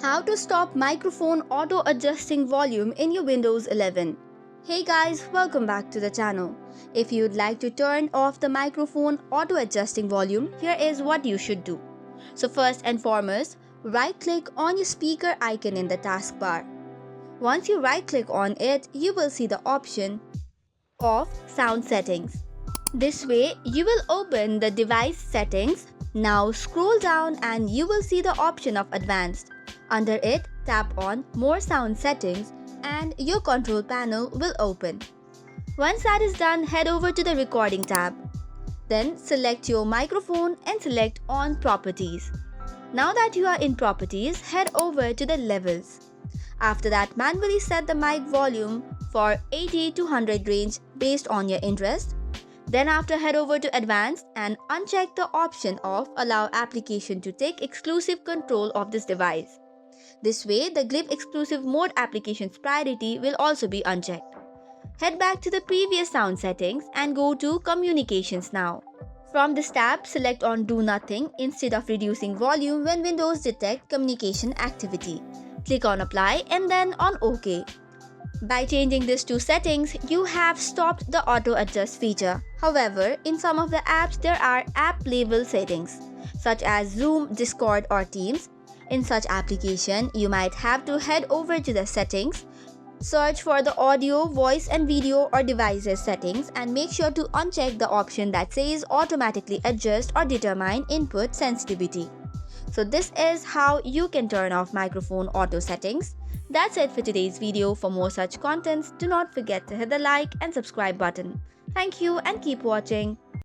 How to stop microphone auto adjusting volume in your Windows 11. Hey guys, welcome back to the channel. If you'd like to turn off the microphone auto adjusting volume, here is what you should do. So first and foremost, right click on your speaker icon in the taskbar. Once you right click on it, you will see the option of sound settings. This way, you will open the device settings. Now scroll down and you will see the option of advanced. Under it, tap on more sound settings and your control panel will open. Once that is done, head over to the recording tab. Then select your microphone and select on properties. Now that you are in properties, head over to the levels. After that, manually set the mic volume for 80 to 100 range based on your interest. Then after, head over to advanced and uncheck the option of allow application to take exclusive control of this device. This way, the Glip exclusive mode application's priority will also be unchecked. Head back to the previous sound settings and go to communications now. From this tab, select on do nothing instead of reducing volume when Windows detect communication activity. Click on apply and then on OK. By changing these two settings, you have stopped the auto adjust feature. However, in some of the apps there are app level settings such as Zoom, Discord or Teams. In such application, you might have to head over to the settings, search for the audio, voice and video or devices settings and make sure to uncheck the option that says automatically adjust or determine input sensitivity. So this is how you can turn off microphone auto settings. That's it for today's video. For more such contents, do not forget to hit the like and subscribe button. Thank you and keep watching.